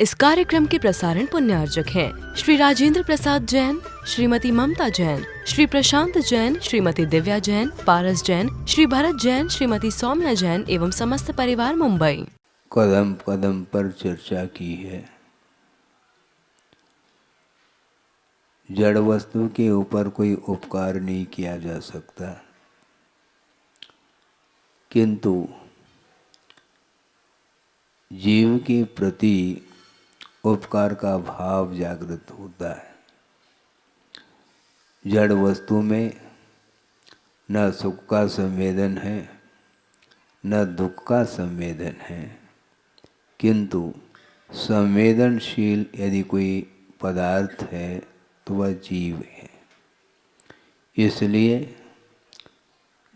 इस कार्यक्रम के प्रसारण पुण्यार्जक हैं श्री राजेंद्र प्रसाद जैन, श्रीमती ममता जैन, श्री प्रशांत जैन, श्रीमती दिव्या जैन, पारस जैन, श्री भरत जैन, श्रीमती सौम्या जैन एवं समस्त परिवार मुंबई। कदम कदम पर चर्चा की है। जड़ वस्तु के ऊपर कोई उपकार नहीं किया जा सकता, किंतु जीव के प्रति उपकार का भाव जागृत होता है। जड़ वस्तु में न सुख का संवेदन है, न दुख का संवेदन है, किंतु संवेदनशील यदि कोई पदार्थ है तो वह जीव है। इसलिए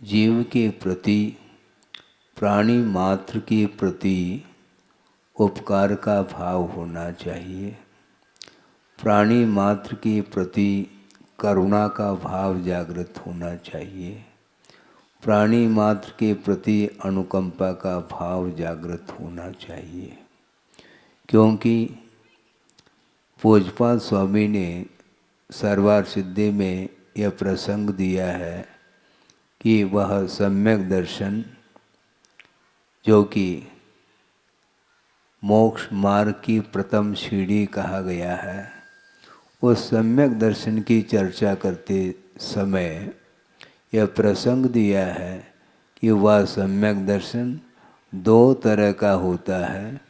जीव के प्रति, प्राणी मात्र के प्रति उपकार का भाव होना चाहिए। प्राणी मात्र के प्रति करुणा का भाव जागृत होना चाहिए। प्राणी मात्र के प्रति अनुकंपा का भाव जागृत होना चाहिए, क्योंकि पूज्यपाद स्वामी ने सर्वार्थ सिद्धि में यह प्रसंग दिया है कि वह सम्यक दर्शन, जो कि मोक्ष मार्ग की प्रथम सीढ़ी कहा गया है, उस सम्यक दर्शन की चर्चा करते समय यह प्रसंग दिया है कि वह सम्यक दर्शन दो तरह का होता है,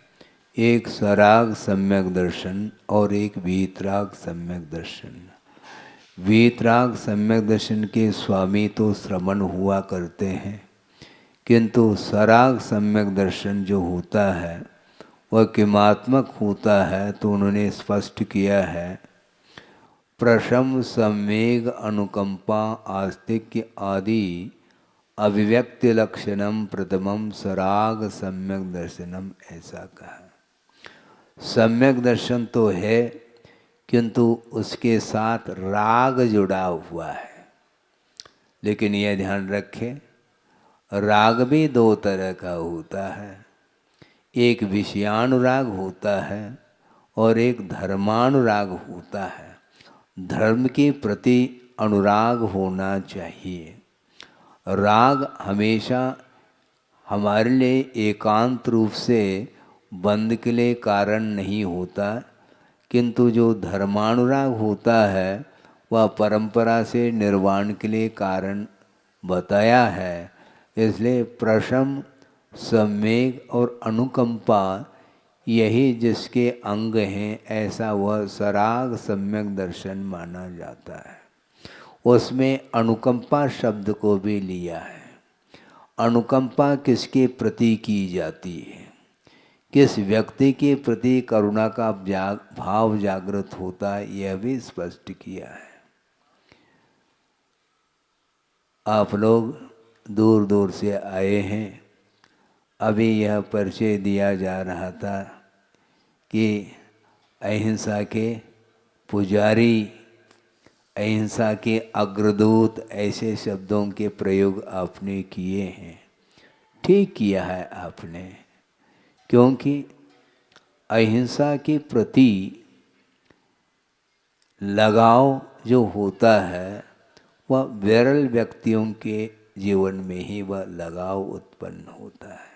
एक सराग सम्यक दर्शन और एक वीतराग सम्यक दर्शन। वीतराग सम्यक दर्शन के स्वामी तो श्रमण हुआ करते हैं, किंतु सराग सम्यक दर्शन जो होता है वह किमात्मक होता है। तो उन्होंने स्पष्ट किया है, प्रशम संवेग अनुकंपा आस्तिक्य आदि अभिव्यक्ति लक्षणम प्रथमम सराग सम्यक दर्शनम, ऐसा कहा। सम्यक दर्शन तो है, किंतु उसके साथ राग जुड़ा हुआ है। लेकिन यह ध्यान रखें, राग भी दो तरह का होता है, एक विषयानुराग होता है और एक धर्मानुराग होता है। धर्म के प्रति अनुराग होना चाहिए। राग हमेशा हमारे लिए एकांत रूप से बंध के लिए कारण नहीं होता, किंतु जो धर्मानुराग होता है वह परंपरा से निर्वाण के लिए कारण बताया है। इसलिए प्रशम, संवेग और अनुकंपा यही जिसके अंग हैं, ऐसा वह सराग सम्यक दर्शन माना जाता है। उसमें अनुकंपा शब्द को भी लिया है। अनुकंपा किसके प्रति की जाती है, किस व्यक्ति के प्रति करुणा का भाव जागृत होता है, यह भी स्पष्ट किया है। आप लोग दूर दूर से आए हैं। अभी यह परिचय दिया जा रहा था कि अहिंसा के पुजारी, अहिंसा के अग्रदूत, ऐसे शब्दों के प्रयोग आपने किए हैं। ठीक किया है आपने, क्योंकि अहिंसा के प्रति लगाव जो होता है वह विरल व्यक्तियों के जीवन में ही वह लगाव उत्पन्न होता है।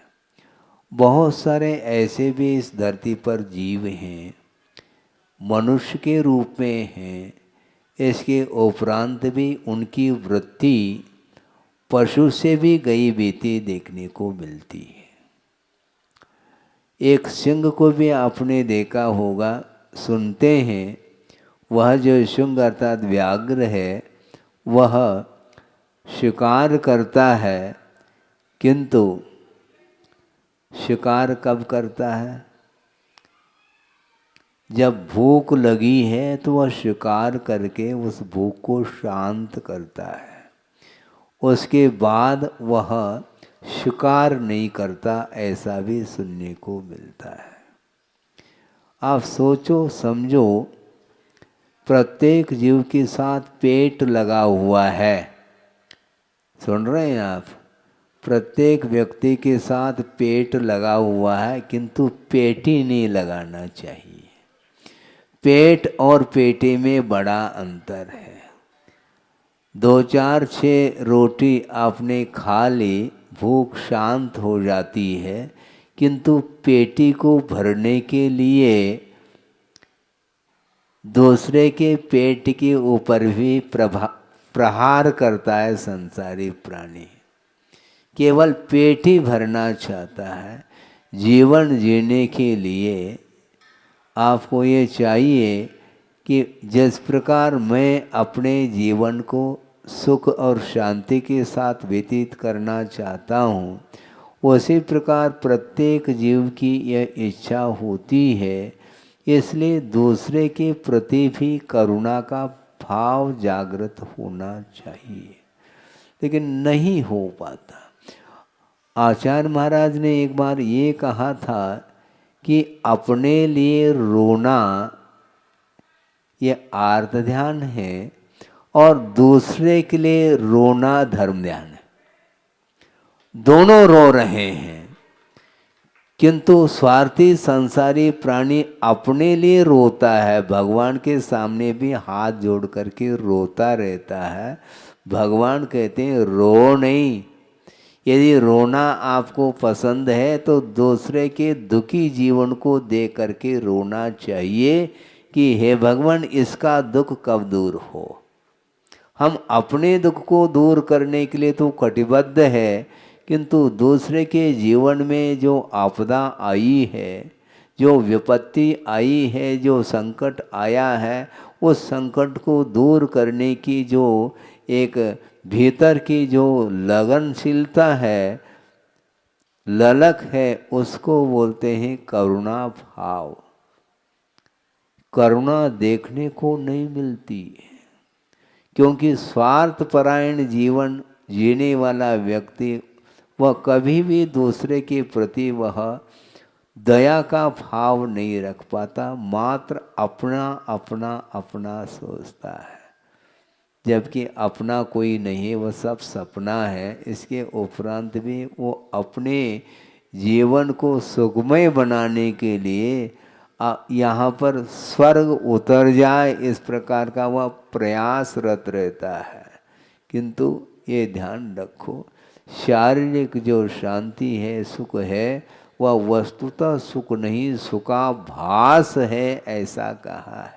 बहुत सारे ऐसे भी इस धरती पर जीव हैं, मनुष्य के रूप में हैं, इसके उपरांत भी उनकी वृत्ति पशु से भी गई बीती देखने को मिलती है। एक सिंह को भी आपने देखा होगा, सुनते हैं, वह जो सिंह अर्थात व्याघ्र है वह शिकार करता है, किंतु शिकार कब करता है, जब भूख लगी है तो वह शिकार करके उस भूख को शांत करता है। उसके बाद वह शिकार नहीं करता, ऐसा भी सुनने को मिलता है। आप सोचो समझो, प्रत्येक जीव के साथ पेट लगा हुआ है। सुन रहे हैं आप? प्रत्येक व्यक्ति के साथ पेट लगा हुआ है, किंतु पेटी नहीं लगाना चाहिए। पेट और पेटी में बड़ा अंतर है। 2-4-6 रोटी आपने खा ली, भूख शांत हो जाती है, किंतु पेटी को भरने के लिए दूसरे के पेट के ऊपर भी प्रहार करता है संसारी प्राणी। केवल पेट ही भरना चाहता है। जीवन जीने के लिए आपको ये चाहिए कि जिस प्रकार मैं अपने जीवन को सुख और शांति के साथ व्यतीत करना चाहता हूँ, उसी प्रकार प्रत्येक जीव की यह इच्छा होती है। इसलिए दूसरे के प्रति भी करुणा का भाव जागृत होना चाहिए, लेकिन नहीं हो पाता। आचार्य महाराज ने एक बार ये कहा था कि अपने लिए रोना ये आर्त ध्यान है और दूसरे के लिए रोना धर्म ध्यान है। दोनों रो रहे हैं, किंतु स्वार्थी संसारी प्राणी अपने लिए रोता है, भगवान के सामने भी हाथ जोड़ करके रोता रहता है। भगवान कहते हैं रो नहीं। यदि रोना आपको पसंद है तो दूसरे के दुखी जीवन को देख करके रोना चाहिए कि हे भगवान, इसका दुख कब दूर हो। हम अपने दुख को दूर करने के लिए तो कटिबद्ध है, किंतु दूसरे के जीवन में जो आपदा आई है, जो विपत्ति आई है, जो संकट आया है, उस संकट को दूर करने की जो एक भीतर की जो लगनशीलता है, ललक है, उसको बोलते हैं करुणा भाव। करुणा देखने को नहीं मिलती है, क्योंकि स्वार्थपरायण जीवन जीने वाला व्यक्ति वह कभी भी दूसरे के प्रति वह दया का भाव नहीं रख पाता, मात्र अपना अपना अपना सोचता है। जबकि अपना कोई नहीं, वह सब सपना है। इसके उपरांत भी वो अपने जीवन को सुखमय बनाने के लिए यहाँ पर स्वर्ग उतर जाए, इस प्रकार का वह प्रयासरत रहता है। किंतु ये ध्यान रखो, शारीरिक जो शांति है, सुख है, वह वस्तुतः सुख नहीं, सुखाभास है, ऐसा कहा है।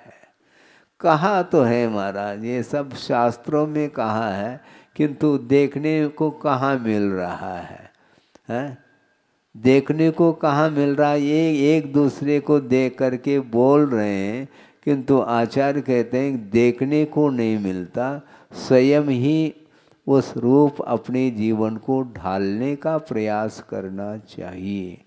कहा तो है महाराज, ये सब शास्त्रों में कहा है, किंतु देखने को कहाँ मिल रहा है? देखने को कहाँ मिल रहा है? ये एक दूसरे को देख करके बोल रहे हैं, किंतु आचार्य कहते हैं देखने को नहीं मिलता। स्वयं ही उस रूप अपने जीवन को ढालने का प्रयास करना चाहिए।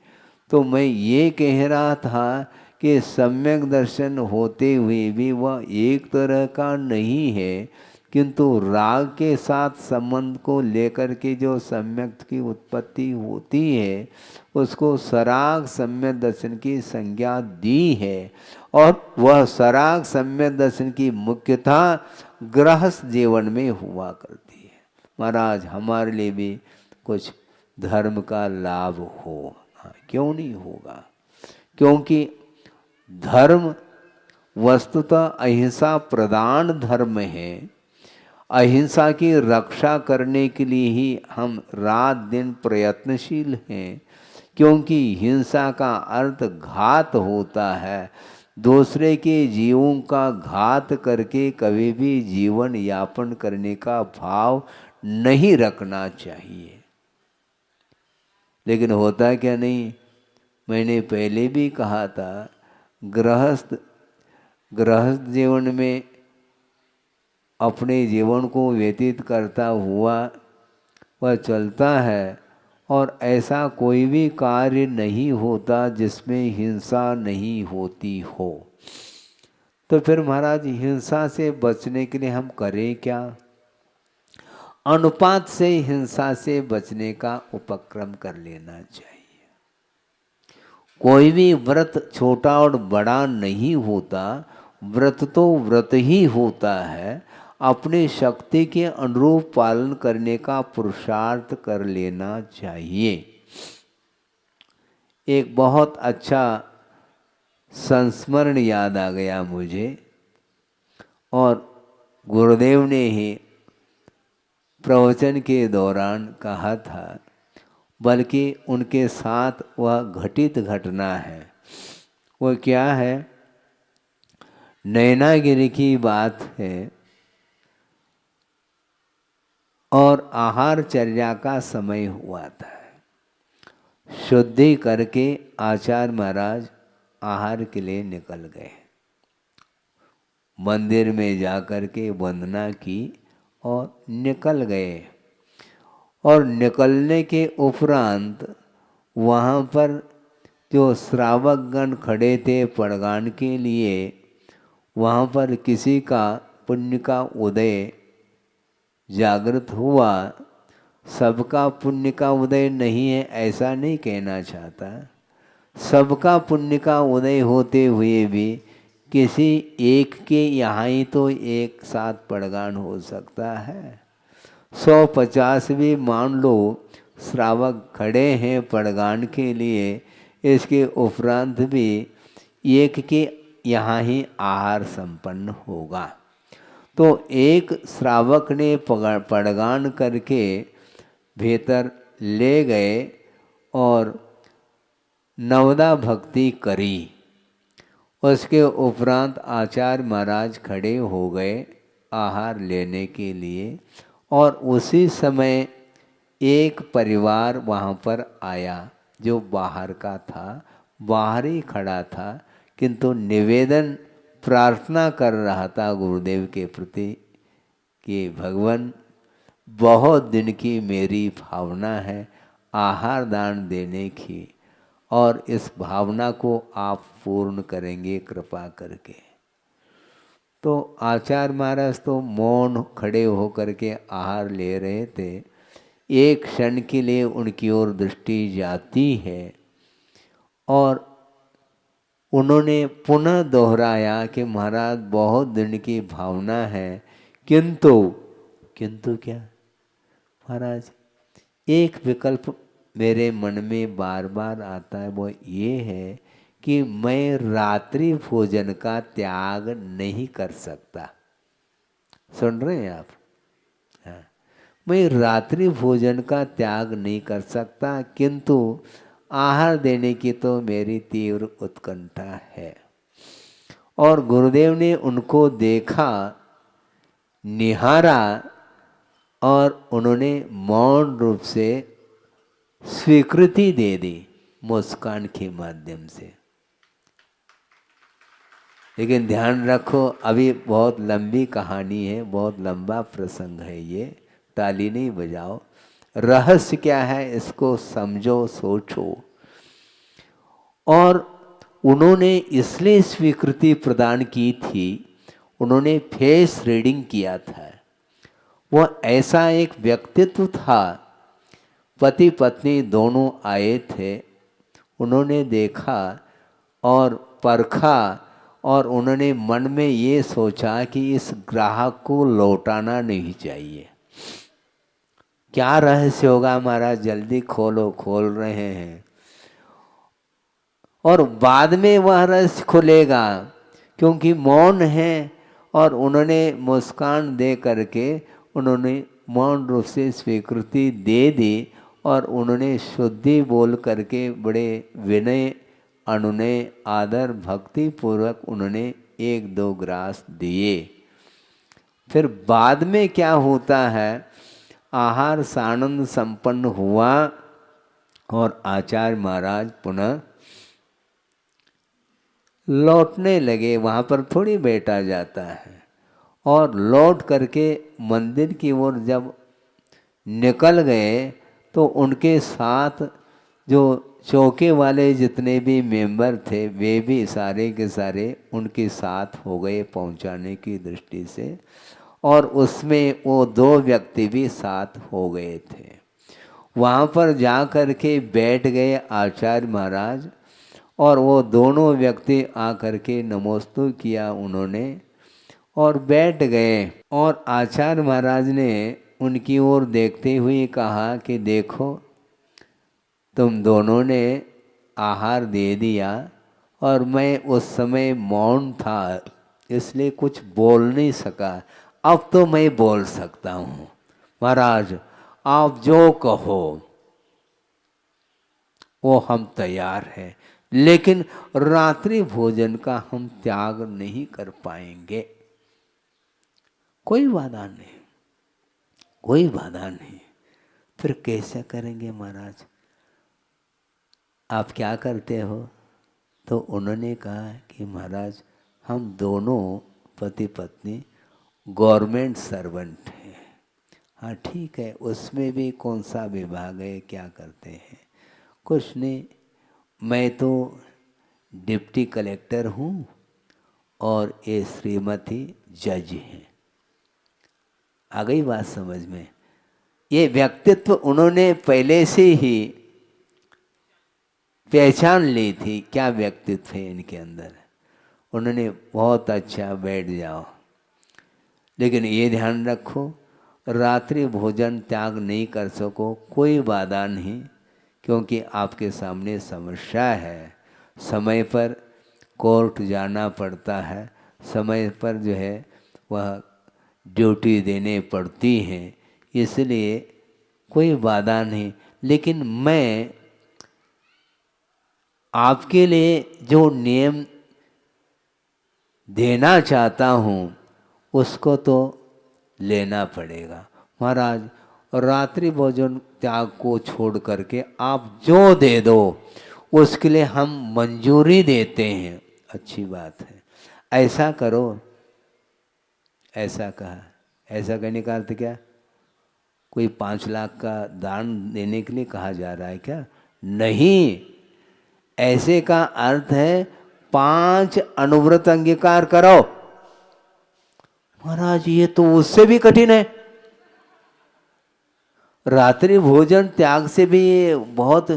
तो मैं ये कह रहा था कि सम्यक दर्शन होते हुए भी वह एक तरह का नहीं है, किंतु राग के साथ संबंध को लेकर के जो सम्यक की उत्पत्ति होती है, उसको सराग सम्यक दर्शन की संज्ञा दी है। और वह सराग सम्यक दर्शन की मुख्यता गृहस्थ जीवन में हुआ करती है। महाराज, हमारे लिए भी कुछ धर्म का लाभ हो, क्यों नहीं होगा? क्योंकि धर्म वस्तुतः अहिंसा प्रधान धर्म है। अहिंसा की रक्षा करने के लिए ही हम रात दिन प्रयत्नशील हैं, क्योंकि हिंसा का अर्थ घात होता है। दूसरे के जीवों का घात करके कभी भी जीवन यापन करने का भाव नहीं रखना चाहिए। लेकिन होता क्या नहीं, मैंने पहले भी कहा था, गृहस्थ जीवन में अपने जीवन को व्यतीत करता हुआ वह चलता है, और ऐसा कोई भी कार्य नहीं होता जिसमें हिंसा नहीं होती हो। तो फिर महाराज, हिंसा से बचने के लिए हम करें क्या? अनुपात से हिंसा से बचने का उपक्रम कर लेना चाहिए। कोई भी व्रत छोटा और बड़ा नहीं होता, व्रत तो व्रत ही होता है। अपनी शक्ति के अनुरूप पालन करने का पुरुषार्थ कर लेना चाहिए। एक बहुत अच्छा संस्मरण याद आ गया मुझे, और गुरुदेव ने ही प्रवचन के दौरान कहा था, बल्कि उनके साथ वह घटित घटना है। वो क्या है? नैनागिरी की बात है, और आहारचर्या का समय हुआ था। शुद्धि करके आचार्य महाराज आहार के लिए निकल गए। मंदिर में जाकर के वंदना की और निकल गए। और निकलने के उपरांत वहाँ पर जो श्रावकगण खड़े थे पड़गान के लिए, वहाँ पर किसी का पुण्य का उदय जागृत हुआ। सबका पुण्य का उदय नहीं है ऐसा नहीं कहना चाहता, सबका पुण्य का उदय होते हुए भी किसी एक के यहाँ ही तो एक साथ पड़गान हो सकता है। 150 भी मान लो श्रावक खड़े हैं पड़गान के लिए, इसके उपरांत भी एक के यहाँ ही आहार संपन्न होगा। तो एक श्रावक ने पड़गान करके भीतर ले गए और नवदा भक्ति करी। उसके उपरांत आचार्य महाराज खड़े हो गए आहार लेने के लिए, और उसी समय एक परिवार वहाँ पर आया जो बाहर का था, बाहर ही खड़ा था, किंतु निवेदन प्रार्थना कर रहा था गुरुदेव के प्रति कि भगवान बहुत दिन की मेरी भावना है आहार दान देने की, और इस भावना को आप पूर्ण करेंगे कृपा करके। तो आचार्य महाराज तो मौन खड़े होकर के आहार ले रहे थे। एक क्षण के लिए उनकी ओर दृष्टि जाती है और उन्होंने पुनः दोहराया कि महाराज बहुत दिन की भावना है, किंतु क्या महाराज, एक विकल्प मेरे मन में बार बार आता है, वो ये है कि मैं रात्रि भोजन का त्याग नहीं कर सकता। सुन रहे हैं आप? हाँ, मैं रात्रि भोजन का त्याग नहीं कर सकता, किंतु आहार देने की तो मेरी तीव्र उत्कंठा है। और गुरुदेव ने उनको देखा, निहारा, और उन्होंने मौन रूप से स्वीकृति दे दी मुस्कान के माध्यम से। लेकिन ध्यान रखो, अभी बहुत लंबी कहानी है, बहुत लंबा प्रसंग है ये, ताली नहीं बजाओ। रहस्य क्या है इसको समझो, सोचो। और उन्होंने इसलिए स्वीकृति प्रदान की थी, उन्होंने फेस रीडिंग किया था। वह ऐसा एक व्यक्तित्व था, पति पत्नी दोनों आए थे, उन्होंने देखा और परखा, और उन्होंने मन में ये सोचा कि इस ग्राहक को लौटाना नहीं चाहिए। क्या रहस्य होगा महाराज, जल्दी खोलो। खोल रहे हैं, और बाद में वह रहस्य खुलेगा, क्योंकि मौन है। और उन्होंने मुस्कान दे करके उन्होंने मौन रूप से स्वीकृति दे दी, और उन्होंने शुद्धि बोल करके बड़े विनय अनुनय आदर भक्ति पूर्वक उन्होंने 1-2 ग्रास दिए। फिर बाद में क्या होता है, आहार सानंद संपन्न हुआ और आचार्य महाराज पुनः लौटने लगे। वहाँ पर थोड़ी बैठा जाता है, और लौट करके मंदिर की ओर जब निकल गए तो उनके साथ जो चौके वाले जितने भी मेंबर थे वे भी सारे के सारे उनके साथ हो गए पहुंचाने की दृष्टि से, और उसमें वो 2 व्यक्ति भी साथ हो गए थे। वहाँ पर जा कर के बैठ गए आचार्य महाराज, और वो दोनों व्यक्ति आकर के नमोस्तु किया उन्होंने, और बैठ गए। और आचार्य महाराज ने उनकी ओर देखते हुए कहा कि देखो, तुम दोनों ने आहार दे दिया और मैं उस समय मौन था, इसलिए कुछ बोल नहीं सका। अब तो मैं बोल सकता हूँ। महाराज, आप जो कहो वो हम तैयार हैं, लेकिन रात्रि भोजन का हम त्याग नहीं कर पाएंगे। कोई बाधा नहीं, कोई बाधा नहीं। फिर कैसे करेंगे महाराज? आप क्या करते हो? तो उन्होंने कहा कि महाराज, हम दोनों पति पत्नी गवर्नमेंट सर्वेंट हैं। हाँ ठीक है, उसमें भी कौन सा विभाग है, क्या करते हैं? कुछ नहीं, मैं तो डिप्टी कलेक्टर हूँ और ये श्रीमती जज हैं। आ गई बात समझ में? ये व्यक्तित्व उन्होंने पहले से ही पहचान ली थी, क्या व्यक्तित्व है इनके अंदर। उन्होंने बहुत अच्छा, बैठ जाओ, लेकिन ये ध्यान रखो, रात्रि भोजन त्याग नहीं कर सको, कोई बाधा नहीं, क्योंकि आपके सामने समस्या है। समय पर कोर्ट जाना पड़ता है, समय पर जो है वह ड्यूटी देने पड़ती हैं, इसलिए कोई बाधा नहीं। लेकिन मैं आपके लिए जो नियम देना चाहता हूँ उसको तो लेना पड़ेगा। महाराज, रात्रि भोजन त्याग को छोड़ करके आप जो दे दो उसके लिए हम मंजूरी देते हैं। अच्छी बात है, ऐसा करो। ऐसा कहा। ऐसा कहने का अर्थ क्या? कोई 5 लाख का दान देने के लिए कहा जा रहा है क्या? नहीं, ऐसे का अर्थ है 5 अनुव्रत अंगीकार करो। महाराज, ये तो उससे भी कठिन है। रात्रि भोजन त्याग से भी ये बहुत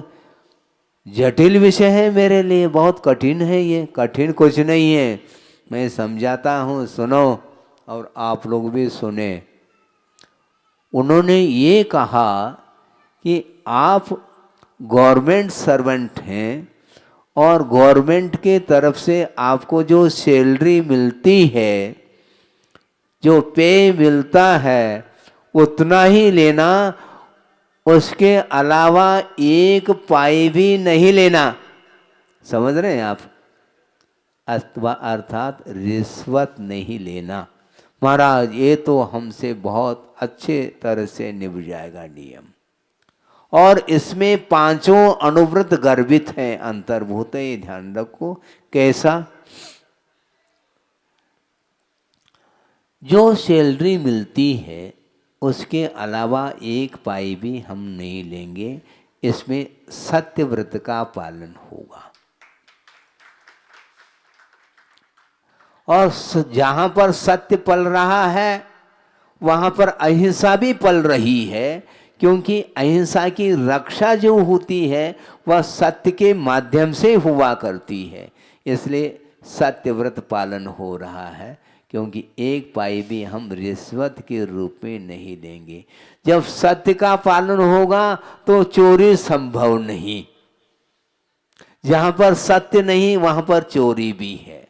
जटिल विषय है मेरे लिए, बहुत कठिन है। ये कठिन कुछ नहीं है, मैं समझाता हूँ, सुनो, और आप लोग भी सुने। उन्होंने ये कहा कि आप गवर्नमेंट सर्वेंट हैं और गवर्नमेंट के तरफ से आपको जो सैलरी मिलती है, जो पे मिलता है, उतना ही लेना, उसके अलावा 1 पाई भी नहीं लेना। समझ रहे हैं आप? अर्थात रिश्वत नहीं लेना। महाराज, ये तो हमसे बहुत अच्छे तरह से निभ जाएगा नियम। और इसमें 5 अनुव्रत गर्भित हैं, अंतर्भूत है, ये ध्यान रखो। कैसा? जो सैलरी मिलती है उसके अलावा 1 पाई भी हम नहीं लेंगे। इसमें सत्य व्रत का पालन होगा। और जहां पर सत्य पल रहा है वहां पर अहिंसा भी पल रही है, क्योंकि अहिंसा की रक्षा जो होती है वह सत्य के माध्यम से हुआ करती है। इसलिए सत्य व्रत पालन हो रहा है, क्योंकि 1 पाई भी हम रिश्वत के रूप में नहीं देंगे। जब सत्य का पालन होगा तो चोरी संभव नहीं। जहां पर सत्य नहीं वहां पर चोरी भी है,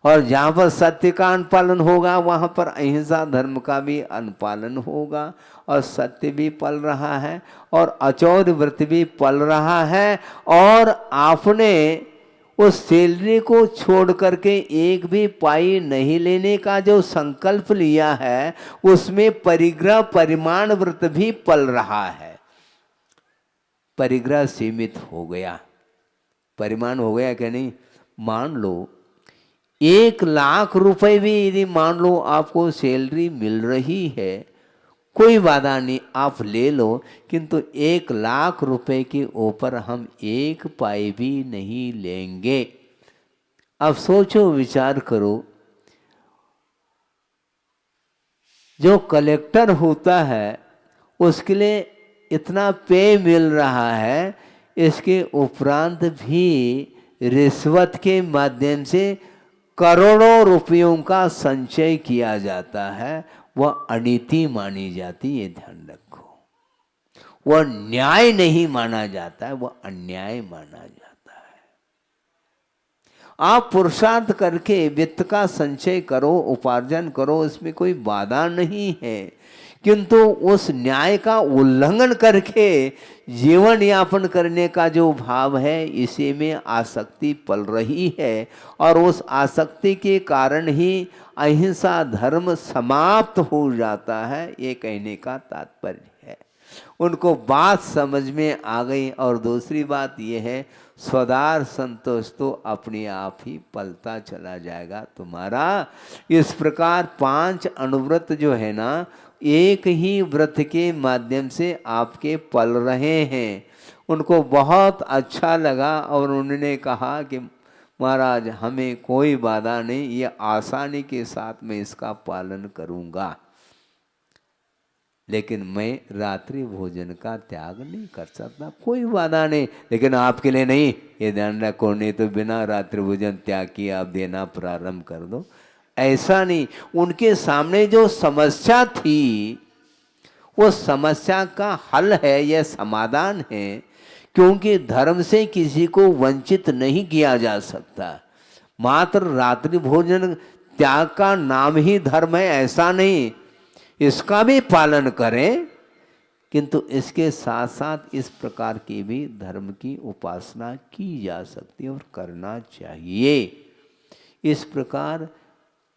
और जहां पर सत्य का अनुपालन होगा वहां पर अहिंसा धर्म का भी अनुपालन होगा। और सत्य भी पल रहा है और अचौर्य व्रत भी पल रहा है। और आपने उस सैलरी को छोड़ करके 1 भी पाई नहीं लेने का जो संकल्प लिया है, उसमें परिग्रह परिमाण व्रत भी पल रहा है। परिग्रह सीमित हो गया, परिमाण हो गया क्या? नहीं। मान लो 1 लाख रुपए भी यदि मान लो आपको सैलरी मिल रही है, कोई बाधा नहीं, आप ले लो, किंतु 1 लाख रुपए के ऊपर हम 1 पाई भी नहीं लेंगे। अब सोचो, विचार करो, जो कलेक्टर होता है उसके लिए इतना पे मिल रहा है, इसके उपरांत भी रिश्वत के माध्यम से करोड़ों रुपयों का संचय किया जाता है, वह अनीति मानी जाती, ये ध्यान रखो। वह न्याय नहीं माना जाता है, वह अन्याय माना जाता है। आप पुरुषार्थ करके वित्त का संचय करो, उपार्जन करो, इसमें कोई बाधा नहीं है, किंतु उस न्याय का उल्लंघन करके जीवन यापन करने का जो भाव है, इसी में आसक्ति पल रही है, और उस आसक्ति के कारण ही अहिंसा धर्म समाप्त हो जाता है, ये कहने का तात्पर्य है। उनको बात समझ में आ गई। और दूसरी बात यह है, स्वदार संतोष तो अपने आप ही पलता चला जाएगा तुम्हारा। इस प्रकार 5 अनुव्रत जो है ना, एक ही व्रत के माध्यम से आपके पल रहे हैं। उनको बहुत अच्छा लगा और उन्होंने कहा कि महाराज हमें कोई बाधा नहीं, ये आसानी के साथ मैं इसका पालन करूँगा, लेकिन मैं रात्रि भोजन का त्याग नहीं कर सकता। कोई बाधा नहीं, लेकिन आपके लिए नहीं, ये ध्यान रखो, नहीं तो बिना रात्रि भोजन त्याग किए आप देना प्रारंभ कर दो। ऐसा नहीं, उनके सामने जो समस्या थी वो समस्या का हल है, यह समाधान है, क्योंकि धर्म से किसी को वंचित नहीं किया जा सकता। मात्र रात्रि भोजन त्याग का नाम ही धर्म है ऐसा नहीं, इसका भी पालन करें, किंतु इसके साथ साथ इस प्रकार की भी धर्म की उपासना की जा सकती है और करना चाहिए। इस प्रकार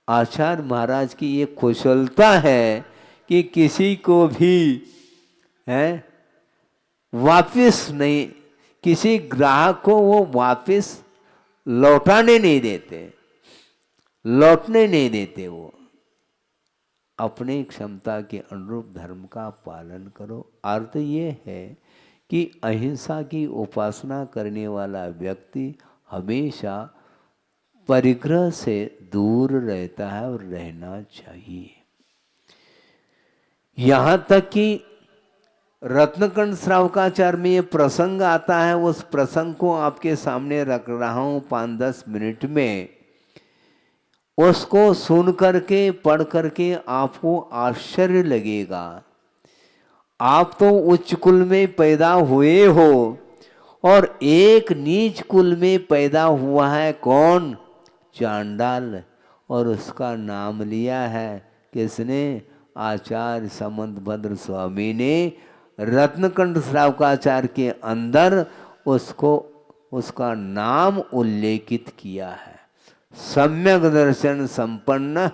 आचार्य महाराज की ये कुशलता है कि किसी को भी वापस नहीं, किसी ग्राहक को वो वापस लौटाने नहीं देते, लौटने नहीं देते। वो अपनी क्षमता के अनुरूप धर्म का पालन करो। अर्थ ये है कि अहिंसा की उपासना करने वाला व्यक्ति हमेशा परिग्रह से दूर रहता है और रहना चाहिए। यहाँ तक कि रत्नकंड श्रावकाचार्य में ये प्रसंग आता है, उस प्रसंग को आपके सामने रख रहा हूँ 5-10 मिनट में। उसको सुन करके पढ़ करके आपको आश्चर्य लगेगा। आप तो उच्च कुल में पैदा हुए हो और एक नीच कुल में पैदा हुआ है, कौन? चांडाल। और उसका नाम लिया है किसने? आचार्य समंतभद्र स्वामी ने रत्नकंड श्रावकाचार्य के अंदर उसको उसका नाम उल्लेखित किया है। सम्यक दर्शन संपन्न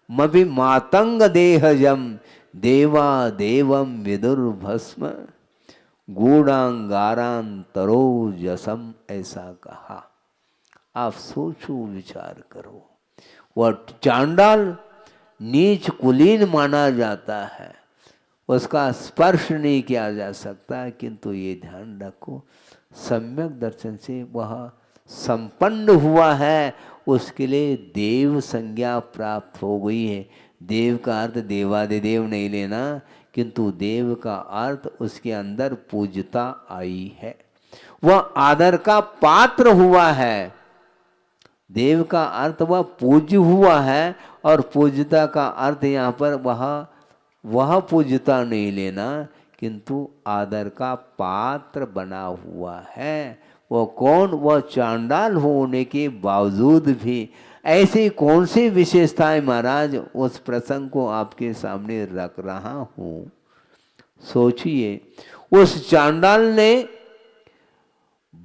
मभि मातंग देहजम देवा देवम विदुर्भस्म गूढ़ांगारांतरोजसम, ऐसा कहा। आप सोचो विचार करो। वह चांडाल नीच कुलीन माना जाता है, उसका स्पर्श नहीं किया जा सकता, किंतु ये ध्यान रखो सम्यक दर्शन से वह संपन्न हुआ है, उसके लिए देव संज्ञा प्राप्त हो गई है। देव का अर्थ देवादिदेव नहीं लेना, किंतु देव का अर्थ उसके अंदर पूज्यता आई है, वह आदर का पात्र हुआ है। देव का अर्थ वह पूज्य हुआ है, और पूज्यता का अर्थ यहाँ पर वह पूज्यता नहीं लेना, किंतु आदर का पात्र बना हुआ है। वो कौन? वह चांडाल होने के बावजूद भी। ऐसी कौन सी विशेषताएं महाराज? उस प्रसंग को आपके सामने रख रहा हूँ। सोचिए, उस चांडाल ने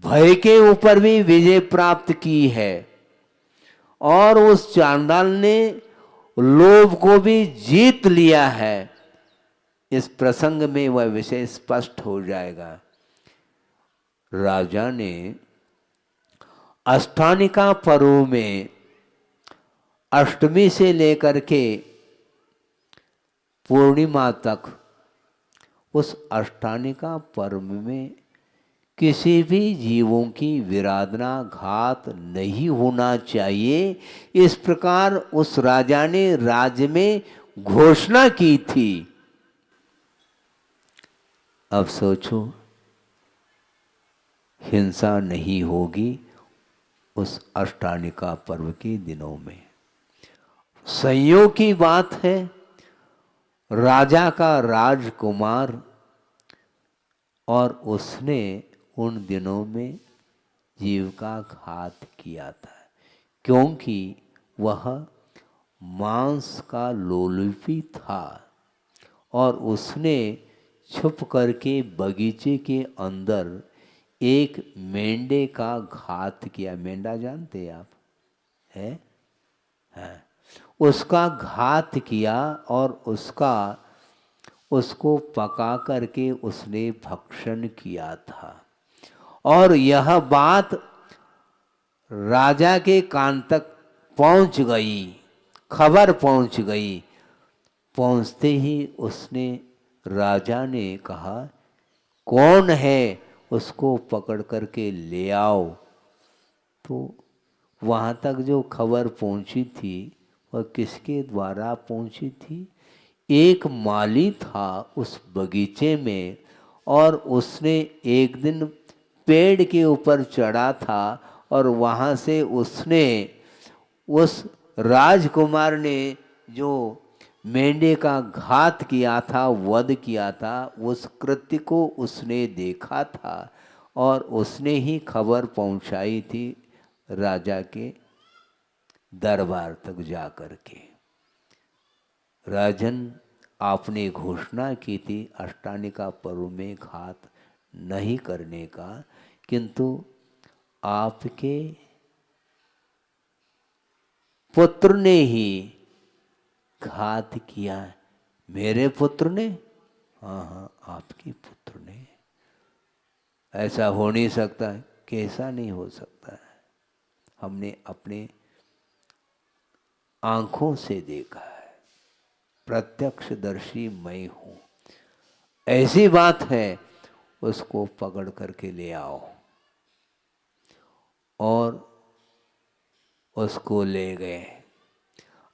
भय के ऊपर भी विजय प्राप्त की है, और उस चांडाल ने लोभ को भी जीत लिया है। इस प्रसंग में वह विषय स्पष्ट हो जाएगा। राजा ने अष्टानिका पर्व में अष्टमी से लेकर के पूर्णिमा तक उस अष्टानिका पर्व में किसी भी जीवों की विराधना घात नहीं होना चाहिए, इस प्रकार उस राजा ने राज्य में घोषणा की थी। अब सोचो, हिंसा नहीं होगी, उस अष्टानिका पर्व के दिनों में। संयोग की बात है, राजा का राजकुमार और उसने उन दिनों में जीव का घात किया था, क्योंकि वह मांस का लोलुपी था और उसने छुप करके बगीचे के अंदर एक मेंढे का घात किया। मेंढा जानते आप है? हाँ। उसका घात किया और उसको पका करके उसने भक्षण किया था। और यह बात राजा के कान तक पहुंच गई, खबर पहुंच गई। पहुंचते ही उसने, राजा ने कहा, कौन है, उसको पकड़ करके ले आओ। तो वहाँ तक जो खबर पहुंची थी वह किसके द्वारा पहुंची थी? एक माली था उस बगीचे में, और उसने एक दिन पेड़ के ऊपर चढ़ा था और वहाँ से उसने उस राजकुमार ने जो मेंढे का घात किया था, वध किया था, उस कृत्य को उसने देखा था और उसने ही खबर पहुंचाई थी राजा के दरबार तक जाकर के। राजन, आपने घोषणा की थी अष्टानिका पर्व में घात नहीं करने का, किंतु आपके पुत्र ने ही घात किया। मेरे पुत्र ने? हाँ हाँ, आपके पुत्र ने। ऐसा हो नहीं सकता। कैसा नहीं हो सकता है? हमने अपने आंखों से देखा है, प्रत्यक्षदर्शी मैं हूं। ऐसी बात है, उसको पकड़ करके ले आओ। और उसको ले गए।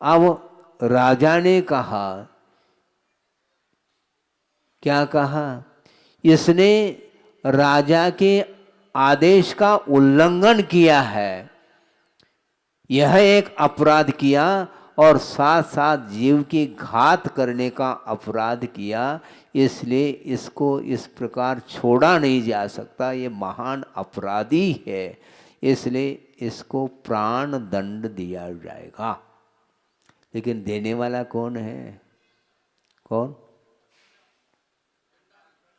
अब राजा ने कहा, क्या कहा? इसने राजा के आदेश का उल्लंघन किया है, यह एक अपराध किया और साथ साथ जीव की घात करने का अपराध किया, इसलिए इसको इस प्रकार छोड़ा नहीं जा सकता। ये महान अपराधी है, इसलिए इसको प्राण दंड दिया जाएगा। लेकिन देने वाला कौन है? कौन?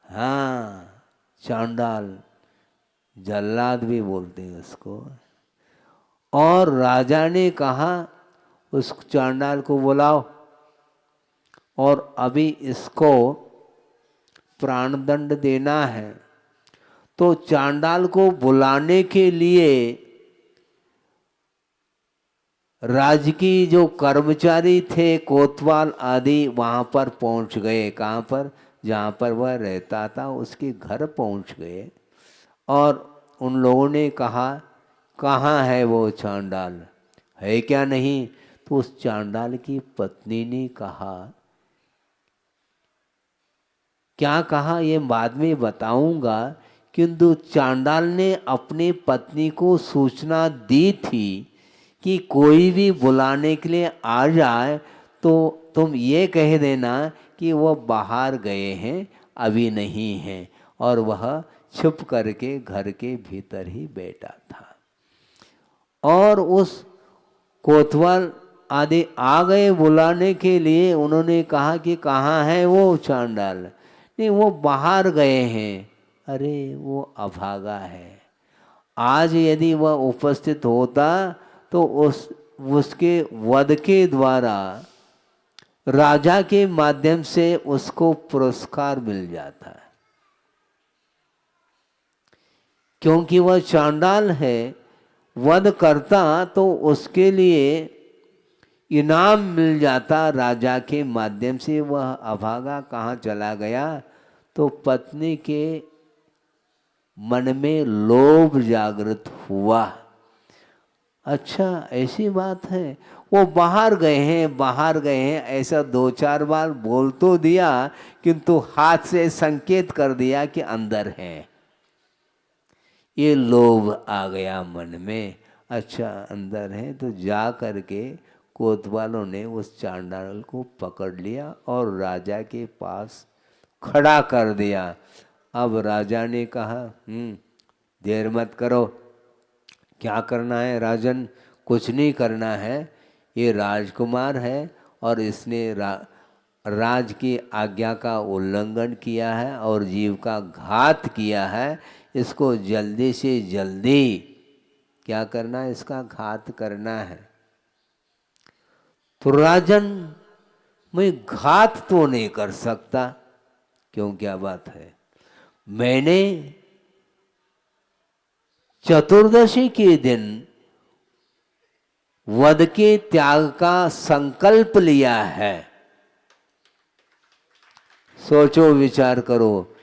हाँ, चांडाल, जल्लाद भी बोलते हैं उसको। और राजा ने कहा, उस चांडाल को बुलाओ और अभी इसको प्राणदंड देना है। तो चांडाल को बुलाने के लिए राज्य की जो कर्मचारी थे, कोतवाल आदि, वहाँ पर पहुँच गए। कहाँ पर? जहाँ पर वह रहता था उसके घर पहुँच गए। और उन लोगों ने कहा, कहाँ है वो चांडाल, है क्या नहीं? तो उस चांडाल की पत्नी ने कहा, क्या कहा ये बाद में बताऊंगा, किंतु चांडाल ने अपनी पत्नी को सूचना दी थी कि कोई भी बुलाने के लिए आ जाए तो तुम ये कह देना कि वह बाहर गए हैं, अभी नहीं हैं। और वह छुप करके घर के भीतर ही बैठा था। और उस कोतवाल आदि आ गए बुलाने के लिए। उन्होंने कहा कि कहाँ है वो चांडाल? नहीं, वो बाहर गए हैं। अरे, वो अभागा है। आज यदि वह उपस्थित होता तो उसके वध के द्वारा राजा के माध्यम से उसको पुरस्कार मिल जाता है, क्योंकि वह चांडाल है। वध करता तो उसके लिए इनाम मिल जाता राजा के माध्यम से। वह अभागा कहाँ चला गया? तो पत्नी के मन में लोभ जागृत हुआ। अच्छा, ऐसी बात है, वो बाहर गए हैं, बाहर गए हैं, ऐसा 2-4 बार बोल तो दिया, किंतु हाथ से संकेत कर दिया कि अंदर है। ये लोभ आ गया मन में। अच्छा अंदर है, तो जा करके कोतवालों ने उस चांडाल को पकड़ लिया और राजा के पास खड़ा कर दिया। अब राजा ने कहा देर मत करो। क्या करना है राजन? कुछ नहीं करना है, ये राजकुमार है और इसने राज की आज्ञा का उल्लंघन किया है और जीव का घात किया है। इसको जल्दी से जल्दी क्या करना है? इसका घात करना है। तो राजन, मैं घात तो नहीं कर सकता। क्यों, क्या बात है? मैंने चतुर्दशी के दिन वध के त्याग का संकल्प लिया है। सोचो, विचार करो।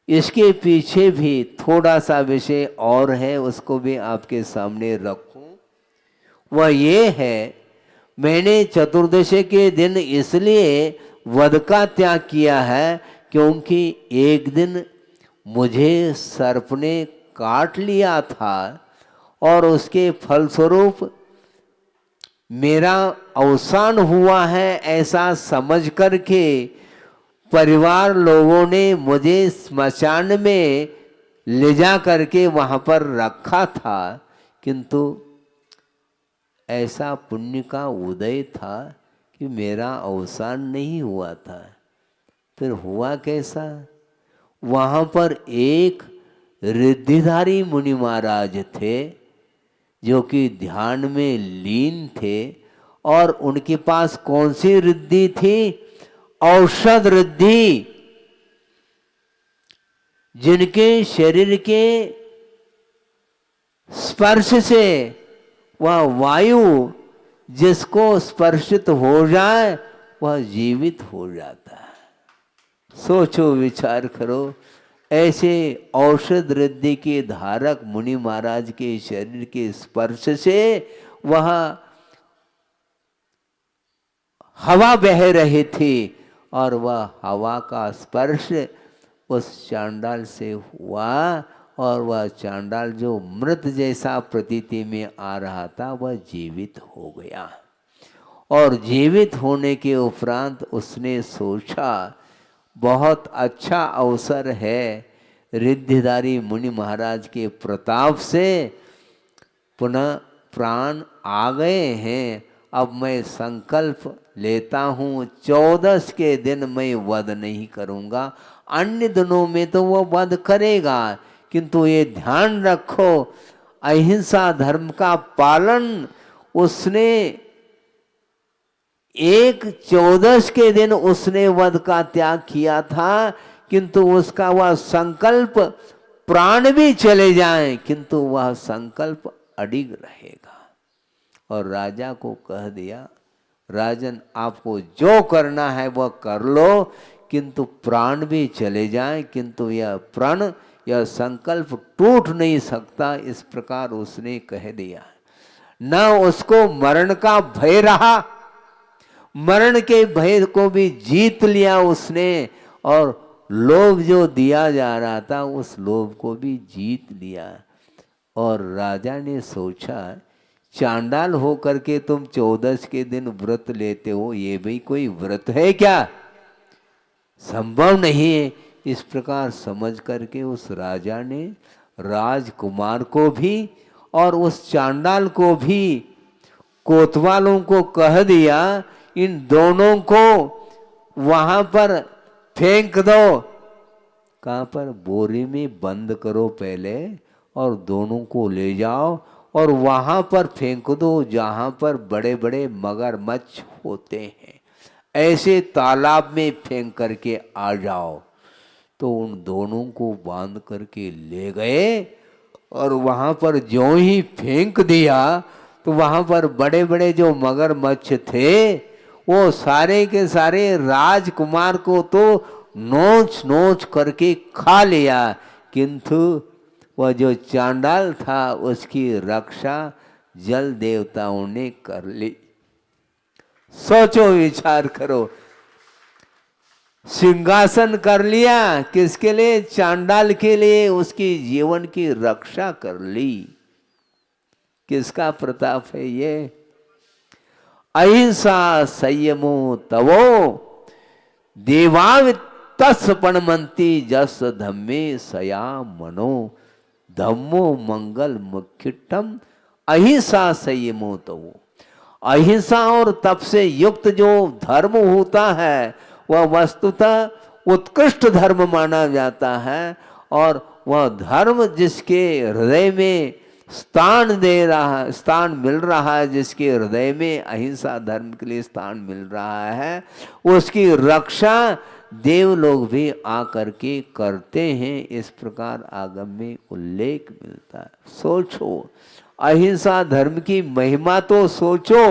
इसके पीछे भी थोड़ा सा विषय और है, उसको भी आपके सामने रखूं। वह ये है, मैंने चतुर्दशी के दिन इसलिए वध का त्याग किया है क्योंकि एक दिन मुझे सर्प ने काट लिया था और उसके फलस्वरूप मेरा अवसान हुआ है, ऐसा समझ करके परिवार लोगों ने मुझे स्मशान में ले जा करके वहाँ पर रखा था। किंतु ऐसा पुण्य का उदय था कि मेरा अवसान नहीं हुआ था। फिर हुआ कैसा? वहाँ पर एक रिद्धिधारी मुनि महाराज थे जो कि ध्यान में लीन थे, और उनके पास कौन सी रिद्धि थी? औषध रिद्धि। जिनके शरीर के स्पर्श से वह वायु जिसको स्पर्शित हो जाए वह जीवित हो जाता है। सोचो, विचार करो। ऐसे औषध रिद्धि के धारक मुनि महाराज के शरीर के स्पर्श से वह हवा बह रही थी और वह हवा का स्पर्श उस चांडाल से हुआ और वह चांडाल जो मृत जैसा प्रतीति में आ रहा था वह जीवित हो गया। और जीवित होने के उपरांत उसने सोचा, बहुत अच्छा अवसर है, रिद्धिधारी मुनि महाराज के प्रताप से पुनः प्राण आ गए हैं। अब मैं संकल्प लेता हूँ, 14 के दिन मैं वध नहीं करूँगा। अन्य दिनों में तो वह वध करेगा, किंतु ये ध्यान रखो, अहिंसा धर्म का पालन उसने 14 के दिन उसने वध का त्याग किया था, किंतु उसका वह संकल्प, प्राण भी चले जाएं किंतु वह संकल्प अडिग रहेगा। और राजा को कह दिया, राजन आपको जो करना है वह कर लो, किंतु प्राण भी चले जाएं किंतु यह प्रण, यह संकल्प टूट नहीं सकता। इस प्रकार उसने कह दिया। न उसको मरण का भय रहा, मरण के भय को भी जीत लिया उसने, और लोभ जो दिया जा रहा था उस लोभ को भी जीत लिया। और राजा ने सोचा, चांडाल हो करके तुम 14 के दिन व्रत लेते हो, ये भी कोई व्रत है क्या? संभव नहीं है। इस प्रकार समझ करके उस राजा ने राजकुमार को भी और उस चांडाल को भी कोतवालों को कह दिया, इन दोनों को वहां पर फेंक दो। कहाँ पर? बोरी में बंद करो पहले और दोनों को ले जाओ और वहां पर फेंक दो जहां पर बड़े बड़े मगरमच्छ होते हैं, ऐसे तालाब में फेंक करके आ जाओ। तो उन दोनों को बांध करके ले गए और वहां पर जो ही फेंक दिया तो वहां पर बड़े बड़े जो मगरमच्छ थे वो सारे के सारे राजकुमार को तो नोच नोच करके खा लिया, किंतु वह जो चांडाल था उसकी रक्षा जल देवताओं ने कर ली। सोचो, विचार करो। सिंहासन कर लिया किसके लिए? चांडाल के लिए। उसकी जीवन की रक्षा कर ली। किसका प्रताप है ये? अहिंसा संयमो तवो देवावितस पणमंती जस धम्मे सया मनो धम्मो मंगल मुख्यटम अहिंसा संयमो तवो। अहिंसा और तप से युक्त जो धर्म होता है वह वस्तुतः उत्कृष्ट धर्म माना जाता है, और वह धर्म जिसके हृदय में स्थान मिल रहा है, जिसके हृदय में अहिंसा धर्म के लिए स्थान मिल रहा है, उसकी रक्षा देव लोग भी आकर के करते हैं। इस प्रकार आगम में उल्लेख मिलता है। सोचो, अहिंसा धर्म की महिमा तो सोचो।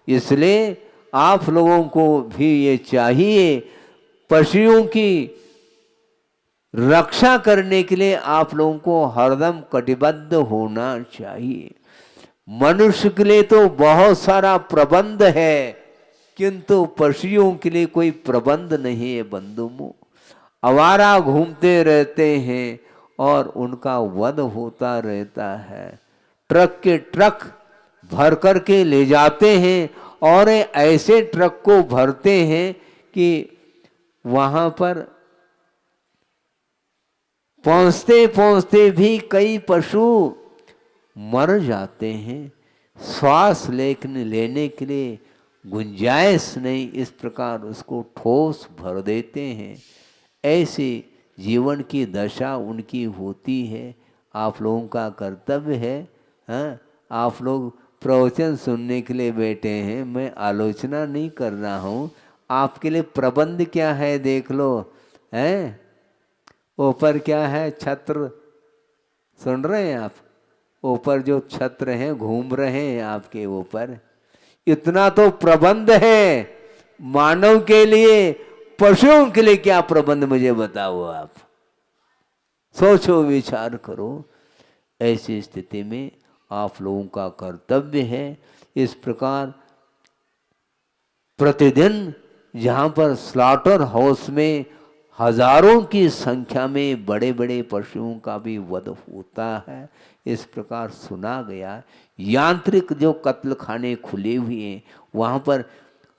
इसलिए आप लोगों को भी ये चाहिए, पशुओं की रक्षा करने के लिए आप लोगों को हरदम कटिबद्ध होना चाहिए। मनुष्य के लिए तो बहुत सारा प्रबंध है, किंतु पशुओं के लिए कोई प्रबंध नहीं है बंधुओं। आवारा घूमते रहते हैं और उनका वध होता रहता है। ट्रक के ट्रक भर करके ले जाते हैं, और ऐसे ट्रक को भरते हैं कि वहां पर पहुंचते पहुंचते भी कई पशु मर जाते हैं। श्वास लेने के लिए गुंजाइश नहीं, इस प्रकार उसको ठोस भर देते हैं। ऐसी जीवन की दशा उनकी होती है। आप लोगों का कर्तव्य है, हाँ, आप लोग प्रवचन सुनने के लिए बैठे हैं, मैं आलोचना नहीं कर रहा हूँ। आपके लिए प्रबंध क्या है देख लो, हैं? ऊपर क्या है? छत्र। सुन रहे हैं आप? ऊपर जो छत्र हैं घूम रहे हैं आपके ऊपर, इतना तो प्रबंध है मानव के लिए। पशुओं के लिए क्या प्रबंध, मुझे बताओ आप। सोचो, विचार करो। ऐसी स्थिति में आप लोगों का कर्तव्य है इस प्रकार प्रतिदिन, जहाँ पर स्लॉटर हाउस में हजारों की संख्या में बड़े बड़े पशुओं का भी वध होता है, इस प्रकार सुना गया। यांत्रिक जो कत्ल खाने खुले हुए हैं, वहाँ पर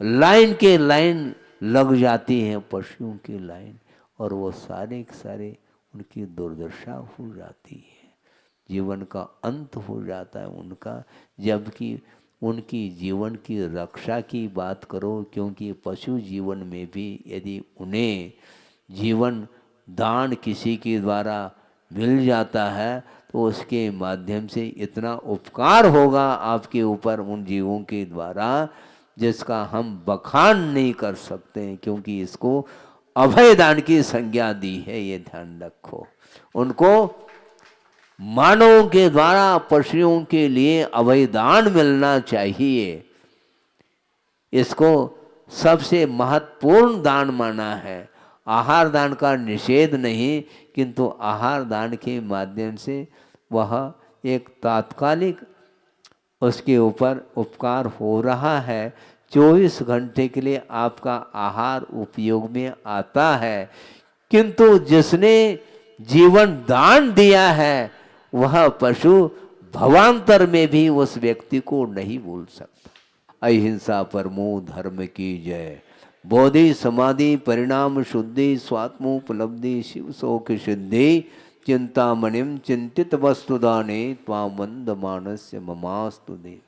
लाइन के लाइन लग जाती है, पशुओं की लाइन, और वो सारे के सारे उनकी दुर्दशा हो जाती है, जीवन का अंत हो जाता है उनका। जबकि उनकी जीवन की रक्षा की बात करो, क्योंकि पशु जीवन में भी यदि उन्हें जीवन दान किसी के द्वारा मिल जाता है तो उसके माध्यम से इतना उपकार होगा आपके ऊपर उन जीवों के द्वारा, जिसका हम बखान नहीं कर सकते हैं, क्योंकि इसको अभय दान की संज्ञा दी है, ये ध्यान रखो। उनको मानवों के द्वारा पशुओं के लिए अभय दान मिलना चाहिए। इसको सबसे महत्वपूर्ण दान माना है। आहार दान का निषेध नहीं, किंतु आहार दान के माध्यम से वह एक तात्कालिक उसके ऊपर उपकार हो रहा है। 24 घंटे के लिए आपका आहार उपयोग में आता है, किंतु जिसने जीवन दान दिया है वह पशु भवांतर में भी उस व्यक्ति को नहीं भूल सकता। अहिंसा परमो धर्म की जय। बोधि समाधि परिणाम शुद्धि स्वात्मोपलब्धि शिव शोक सिद्धि चिंतामणिम चिंतित वस्तुदाने त्वां वंद मानस्य ममास्तु देव।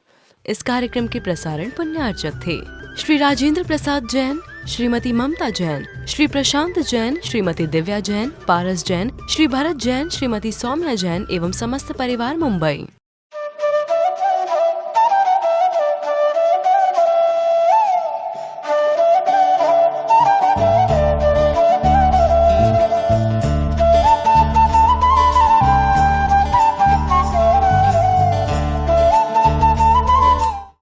इस कार्यक्रम के प्रसारण पुण्यार्चक थे श्री राजेंद्र प्रसाद जैन, श्रीमती ममता जैन, श्री प्रशांत जैन, श्रीमती दिव्या जैन, पारस जैन, श्री भरत जैन, श्रीमती सौम्या जैन एवं समस्त परिवार मुंबई।